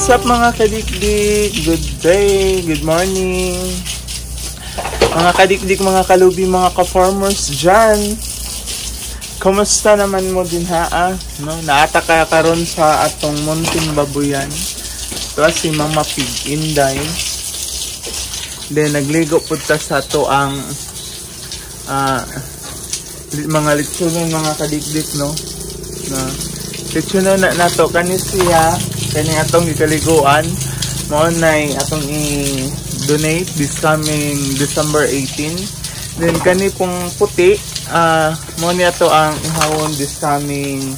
What's up mga kadikdik? Good day, good morning. Mga kadikdik, mga kalubi, mga ka-farmers dyan. Kumusta naman mo din ha? No? Naata kaya karon sa atong munting babuyan. Ito si Mama Pig Inday. Then nagligo po ta sa to ang mga litsunon mga kadikdik, no? Litsunon na to kanis siya. Kani atong gikaliguan mo na atong i-donate this coming December 18. Then kani pong puti mo niya to ang ihawon this coming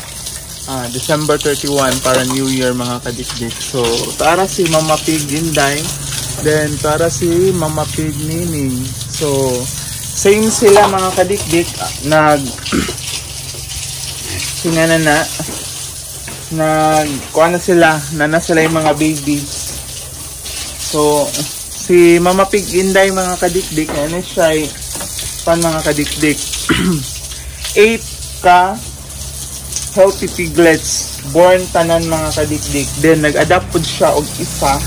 December 31 para New Year mga kadikdik. So para si Mama Pig Inday, then para si Mama Pig Nining. So same sila mga kadikdik, kuha na sila, sila yung mga babies. So si Mama Pig Inday mga kadikdik, ano siya mga kadikdik 8 ka healthy piglets born tanan mga kadikdik. Then nag-adapt po siya og isa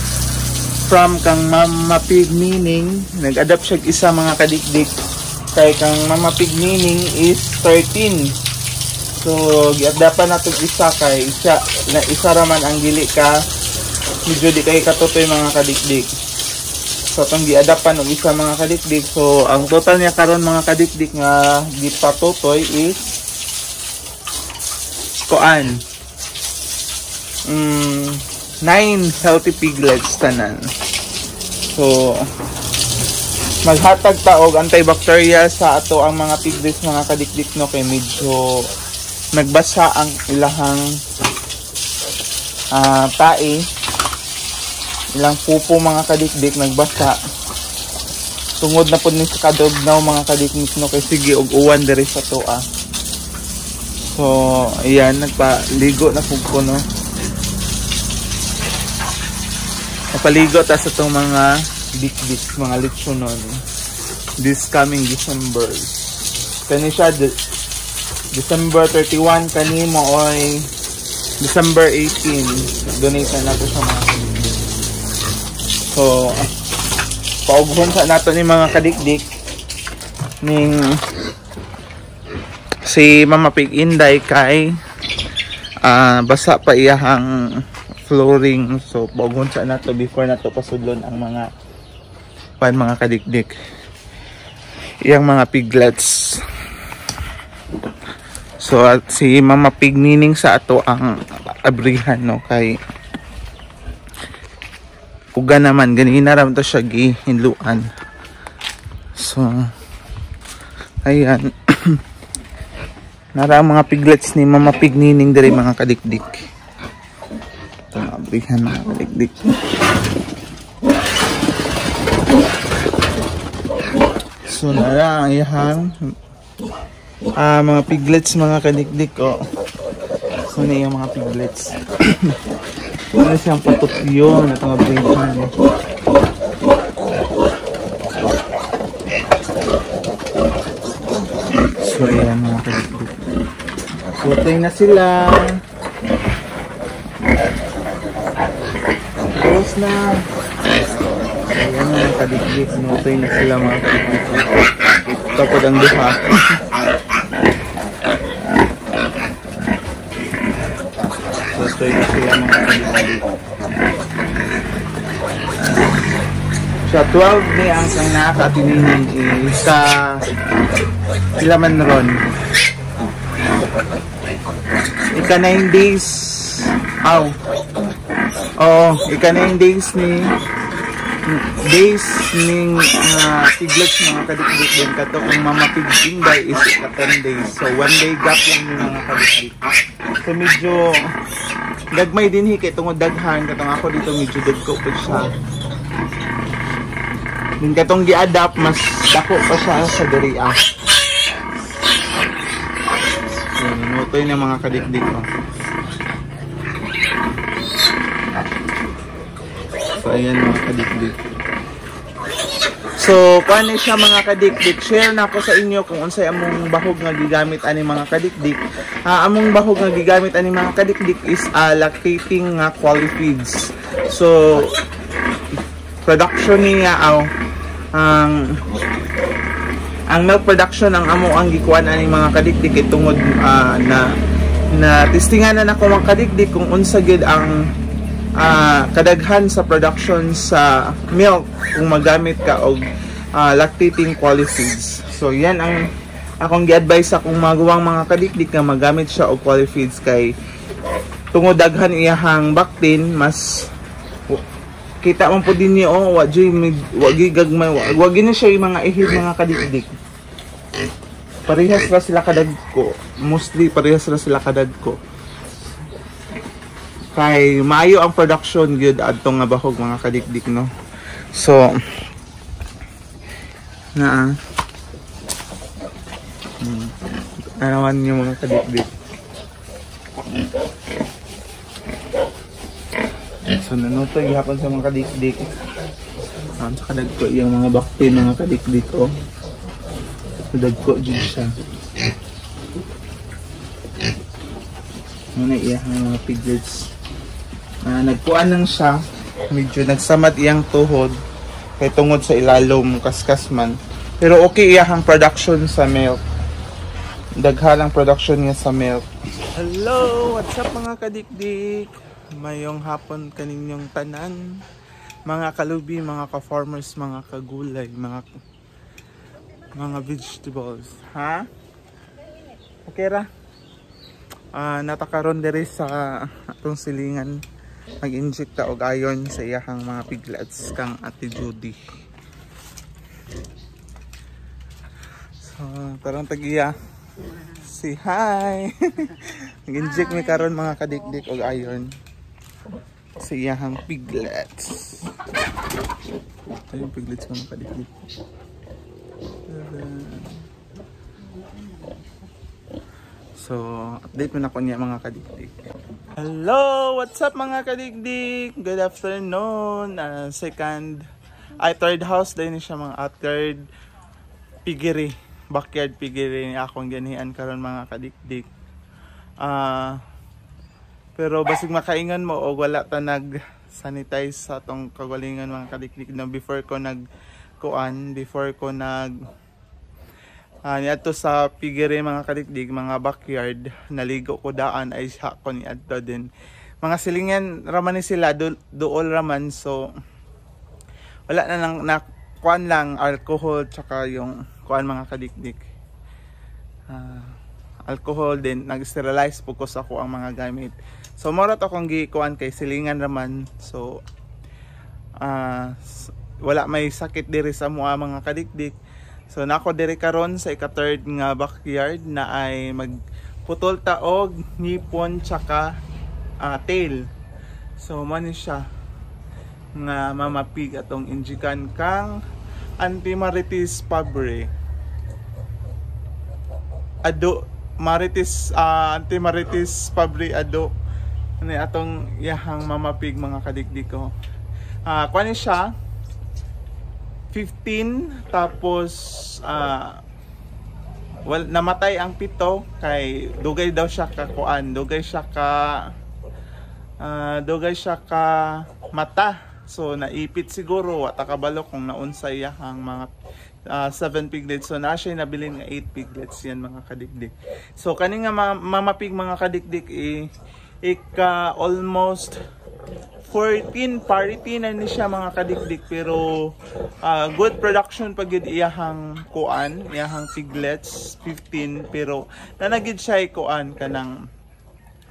from kang Mama Pig Nining. Nag-adapt siya isa mga kadikdik kay kang Mama Pig Nining is 13. So, giadapan natin isa kay isa raman ang gili ka medyo di kay katutoy mga kadikdik. So, itong giadapan ng isa mga kadikdik. So, ang total niya karon mga kadikdik nga gipatutoy is 9 healthy piglets tanan. So, maghatag ta og antibacterial sa ato ang mga piglets mga kadikdik, no, kay medyo nagbasa ang ilahang ilang pupo mga kadikdik, nagbasa tungod na po ni sa kadugnaw mga kadikdik, no, kay sige og uwan diri sa toa. So ayan, nagpaligo na po ko, no, napaligo ta sa itong mga dikdik, mga litsunon this coming December. Kani siya December 31 kanimo oy December 18 donate na nato sa mga kadikdik. So paughon sa nato ni mga kadikdik ning si Mama Pig Inday kay basa pa iyahang flooring. So paughon sa nato before nato pasudlon ang mga kadikdik, iyang mga piglets. So at si Mama Pig Nining sa ato ang abrihan, no, kay uga naman ganina ram to siya gihinluan. So ayan nara ang mga piglets ni Mama Pig Nining diri mga kadikdik. Ito ang abrihan mga kadikdik. So nara ang iyahang mga piglets mga kadikdik, oh. So na yung mga piglets. Ano siyang patutyon at mga breedhan. So ayan mga kadikdik, putay na sila. Tapos na. Ayan mga kadikdik, putay na sila mga kadikdik. Tapos ang duha. So ito sila mga kadikdik. Sa 12 ni ang kang nakakatinihin is sila man ron. Ika 9 days. Ika 9 days ning piglets mga kadikdik. Din kato kung Mama Pig Inday is 10 days. So 1 day gap lang yung mga kadikdik. So medyo dagmay din hikay tungod daghan katong ako dito medyo dagko po siya. Din katong gi-adapt mas dako pa siya sa diri. So nutoy na mga kadikdik, oh. So ayan mga kadikdik. So kuan ni siya mga kadikdik, share na ako sa inyo kung unsay among bahog nga gigamit ani mga kadikdik. Among bahog nga gigamit ani mga kadikdik is lactating quality feeds. So production niya ang milk production ang amo ang gikuan ani mga kadikdik itungod na testingan na nako mga kadikdik kung unsa gid ang kadaghan sa production sa milk kung magamit ka og lactating quality feeds. So yan ang akong gi-advise sa kung maguwang mga kadikdik nga magamit siya og quality feeds kay tungod daghan iyahang bactin mas kita man po din niyo wagi gagmay wagi na siya yung mga ihid mga kadikdik. Parehas ra sila kadagko, mostly parehas ra sila kadagko. Kay maayo ang production gyud adtong nga bahog mga kadikdik no. So arawan niyo mga kadikdik. So nanuto gihapon sa mga kadikdik. Sa kadagko yung mga bakte mga kadikdik oh. Kadagko jud siya. Muna iya mga piglets. Nagkuan lang siya. Medyo nagsamat iyang tuhod kay tungod sa ilalom kaskas man. Pero okay iyang production sa milk. Daghan ang production niya sa milk. Hello, what's up mga kadikdik? Mayong hapon kaninyong tanan, mga kalubi, mga ka-farmers, mga kagulay, mga vegetables, ha? Okay ra? Natakaron diri sa atong silingan mag-inject ta og iron sa iyahang mga piglets kang Ate Judy. So, tarong tagiya. Say hi! Mag-inject mi karon mga kadikdik og iron sa iyahang piglets. Ayun piglets mga kadikdik. So, update mo na ko niya mga kadikdik. Hello! What's up mga kadikdik? Good afternoon. Third house din siya mga third piggery. Backyard piggery ni akong ganihan karon mga kadikdik. Pero basig makaingon mo o wala ta nag-sanitize sa atong kagalingan mga kadikdik na before ko niadto sa piggery mga kadikdik, mga backyard, naligo ko daan ay siya ko niadto din. Mga silingan raman ni sila, duol raman, so wala na lang na kuan lang alcohol tsaka yung kuan mga kadikdik. Alcohol din, nag-sterilize po ko sa ako ang mga gamit. So morat akong gikuan kay silingan raman, so wala may sakit diri sa mga kadikdik. So nako diri karon sa ika-third nga backyard na ay magputol ta og ngipon tsaka tail. So man siya nga mamapig atong injikan kang Antimaritis fabre. Antimaritis fabre ado. Ano atong yahang mamapig mga kadikdik ko. Kuan siya 15 tapos namatay ang pito kay dugay daw siya ka kuan, dugay siya ka mata. So naipit siguro wa ta kabalo kung naunsa yahang mga 7 piglets. So na siya nabilin nga 8 piglets yan mga kadikdik. So kani nga mamapig mga kadikdik almost 14 parity na ni siya mga kadikdik, pero good production pag yun iyahang kuan, iyahang piglets 15, pero nanagid siya kuan kanang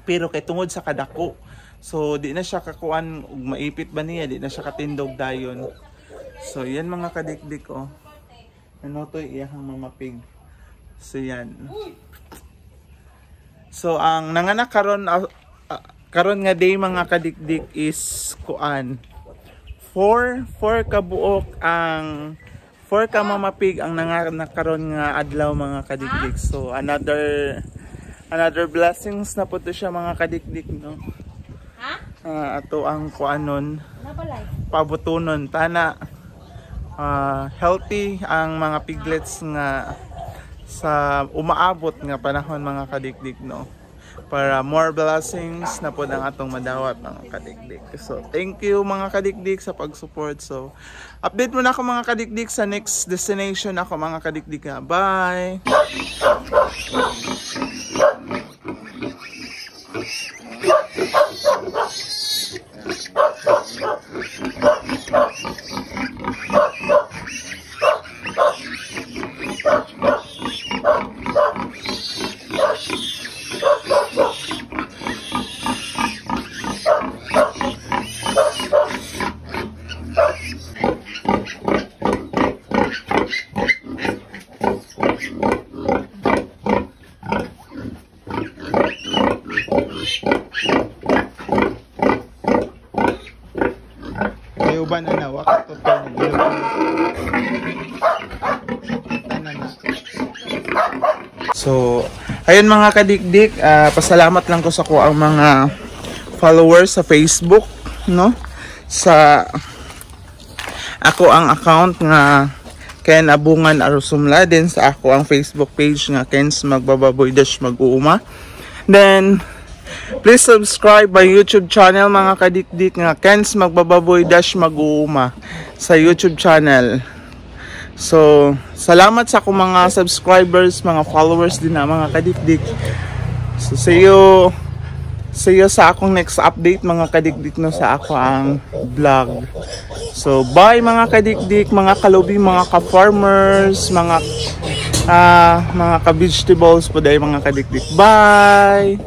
pero kay tungod sa kadako, so di na siya kakuan ug maipit ba niya, di na siya katindog dayon. So yan mga kadikdik ano to iyahang mamapig. So yan, so ang nanganak karon nga day mga kadikdik is kuan 4 kabuok ang 4 ka mamapig ang nanganak karon nga adlaw mga kadikdik. So another blessings na po to siya mga kadikdik no. Ato ang kuanon pabutunon tana healthy ang mga piglets nga sa umaabot nga panahon mga kadikdik, no, para more blessings na po ang atong madawat mga kadikdik. So thank you mga kadikdik sa pag-support. So update mo na ako mga kadikdik sa next destination ako mga kadikdik. Bye. Uban na na, wakit to So, ayun mga kadikdik, pasalamat lang ko sa ko ang mga followers sa Facebook, no? Sa ako ang account nga Ken Abungan Arusumla, din sa ako ang Facebook page nga Ken's Magbababoy Dash Mag-uuma. Then please subscribe my YouTube channel mga kadikdik nga Ken's Magbababoy Dash Mag-uuma sa YouTube channel. So, salamat sa akong mga subscribers, mga followers din na mga kadikdik. So, see you sa akong next update mga kadikdik, no, sa ako ang vlog. So, bye mga kadikdik, mga kalubi, mga ka-farmers, mga ka-vegetables po dahil mga kadikdik. Bye!